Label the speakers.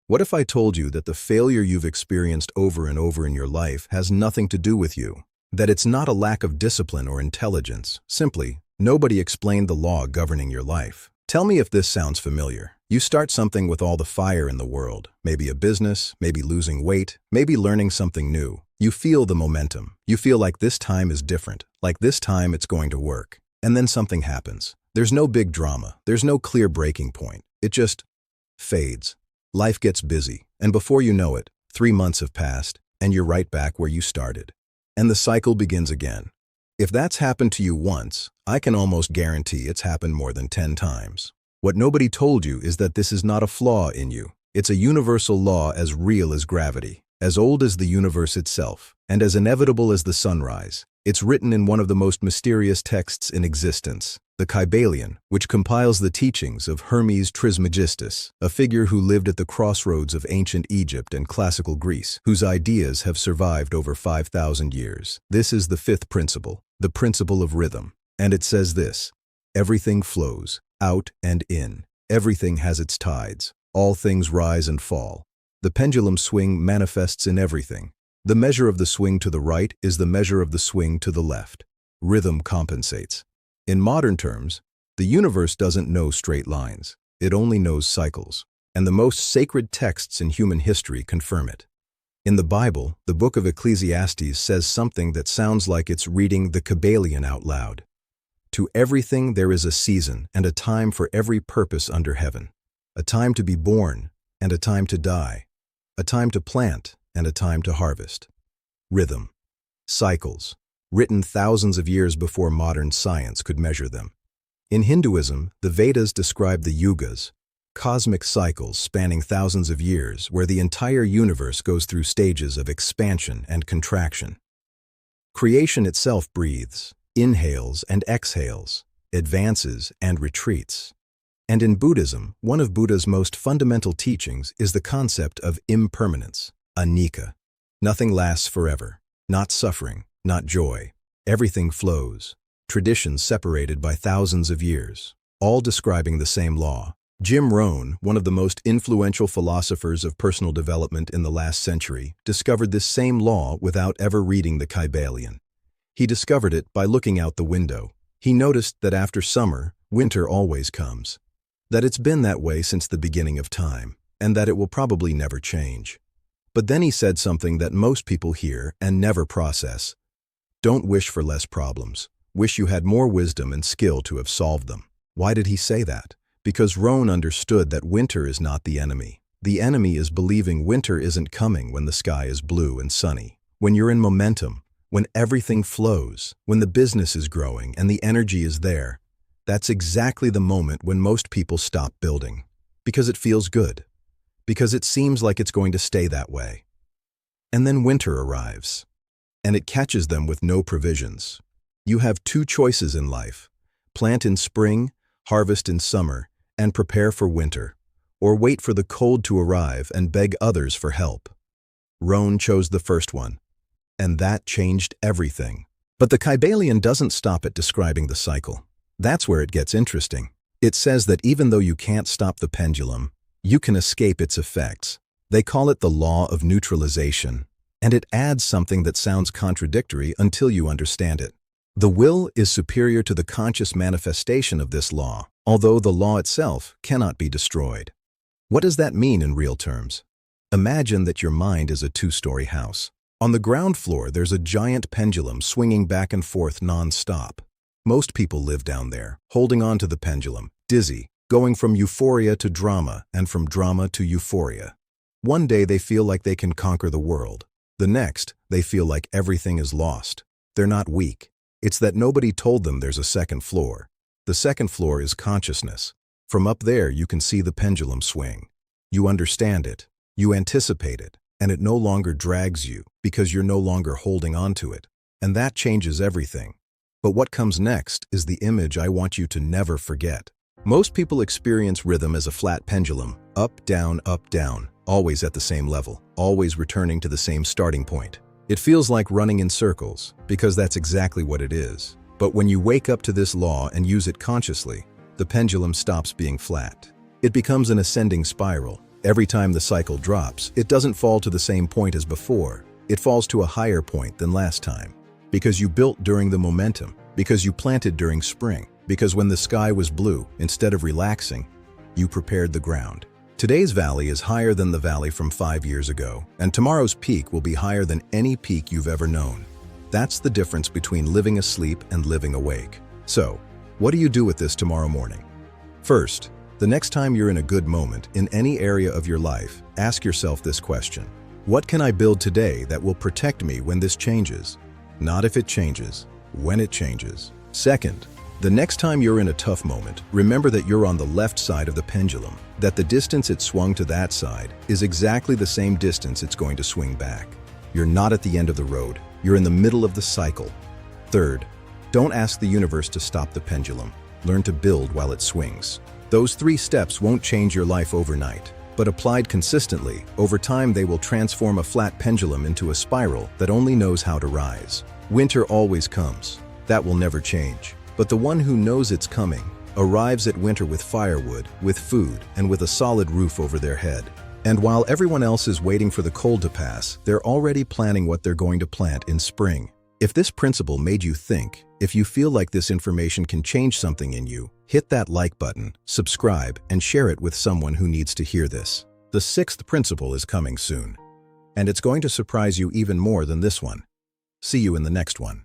Speaker 1: What if I told you that the failure you've experienced over and over in your life has nothing to do with you? That it's not a lack of discipline or intelligence, simply, nobody explained the law governing your life. Tell me if this sounds familiar. You start something with all the fire in the world, maybe a business, maybe losing weight, maybe learning something new. You feel the momentum. You feel like this time is different, like this time it's going to work. And then something happens. There's no big drama. There's no clear breaking point. It just fades. Life gets busy, and before you know it, 3 months have passed, and you're right back where you started. And the cycle begins again. If that's happened to you once, I can almost guarantee it's happened more than 10 times. What nobody told you is that this is not a flaw in you. It's a universal law as real as gravity, as old as the universe itself, and as inevitable as the sunrise. It's written in one of the most mysterious texts in existence, the Kybalion, which compiles the teachings of Hermes Trismegistus, a figure who lived at the crossroads of ancient Egypt and classical Greece, whose ideas have survived over 5,000 years. This is the fifth principle, the principle of rhythm. And it says this: everything flows, out and in. Everything has its tides. All things rise and fall. The pendulum swing manifests in everything. The measure of the swing to the right is the measure of the swing to the left. Rhythm compensates. In modern terms, the universe doesn't know straight lines. It only knows cycles. And the most sacred texts in human history confirm it. In the Bible, the book of Ecclesiastes says something that sounds like it's reading the Kybalion out loud. To everything there is a season and a time for every purpose under heaven. A time to be born and a time to die. A time to plant and a time to harvest. Rhythm. Cycles. Written thousands of years before modern science could measure them. In Hinduism, the Vedas describe the yugas, cosmic cycles spanning thousands of years where the entire universe goes through stages of expansion and contraction. Creation itself breathes, inhales and exhales, advances and retreats. And in Buddhism, one of Buddha's most fundamental teachings is the concept of impermanence, anicca. Nothing lasts forever, not suffering, not joy. Everything flows, traditions separated by thousands of years, all describing the same law. Jim Rohn, one of the most influential philosophers of personal development in the last century, discovered this same law without ever reading the Kybalion. He discovered it by looking out the window. He noticed that after summer, winter always comes. That it's been that way since the beginning of time, and that it will probably never change. But then he said something that most people hear and never process. Don't wish for less problems. Wish you had more wisdom and skill to have solved them. Why did he say that? Because Rohn understood that winter is not the enemy. The enemy is believing winter isn't coming when the sky is blue and sunny. When you're in momentum, when everything flows, when the business is growing and the energy is there, that's exactly the moment when most people stop building. Because it feels good. Because it seems like it's going to stay that way. And then winter arrives. And it catches them with no provisions. You have two choices in life: plant in spring, harvest in summer, and prepare for winter, or wait for the cold to arrive and beg others for help. Rohn chose the first one, and that changed everything. But the Kybalion doesn't stop at describing the cycle. That's where it gets interesting. It says that even though you can't stop the pendulum, you can escape its effects. They call it the Law of Neutralization, and it adds something that sounds contradictory until you understand it. The will is superior to the conscious manifestation of this law, although the law itself cannot be destroyed. What does that mean in real terms? Imagine that your mind is a 2-story house. On the ground floor, there's a giant pendulum swinging back and forth non-stop. Most people live down there, holding on to the pendulum, dizzy, going from euphoria to drama and from drama to euphoria. One day they feel like they can conquer the world. The next, they feel like everything is lost. They're not weak. It's that nobody told them there's a second floor. The second floor is consciousness. From up there, you can see the pendulum swing. You understand it. You anticipate it. And it no longer drags you because you're no longer holding on to it. And that changes everything. But what comes next is the image I want you to never forget. Most people experience rhythm as a flat pendulum, up, down, always at the same level, always returning to the same starting point. It feels like running in circles, because that's exactly what it is. But when you wake up to this law and use it consciously, the pendulum stops being flat. It becomes an ascending spiral. Every time the cycle drops, it doesn't fall to the same point as before. It falls to a higher point than last time. Because you built during the momentum, because you planted during spring, because when the sky was blue, instead of relaxing, you prepared the ground. Today's valley is higher than the valley from 5 years ago, and tomorrow's peak will be higher than any peak you've ever known. That's the difference between living asleep and living awake. So, what do you do with this tomorrow morning? First, the next time you're in a good moment in any area of your life, ask yourself this question. What can I build today that will protect me when this changes? Not if it changes, when it changes. Second, the next time you're in a tough moment, remember that you're on the left side of the pendulum, that the distance it swung to that side is exactly the same distance it's going to swing back. You're not at the end of the road, you're in the middle of the cycle. Third, don't ask the universe to stop the pendulum. Learn to build while it swings. Those 3 steps won't change your life overnight, but applied consistently, over time they will transform a flat pendulum into a spiral that only knows how to rise. Winter always comes. That will never change. But the one who knows it's coming arrives at winter with firewood, with food, and with a solid roof over their head. And while everyone else is waiting for the cold to pass, they're already planning what they're going to plant in spring. If this principle made you think, if you feel like this information can change something in you, hit that like button, subscribe, and share it with someone who needs to hear this. The 6th principle is coming soon. And it's going to surprise you even more than this one. See you in the next one.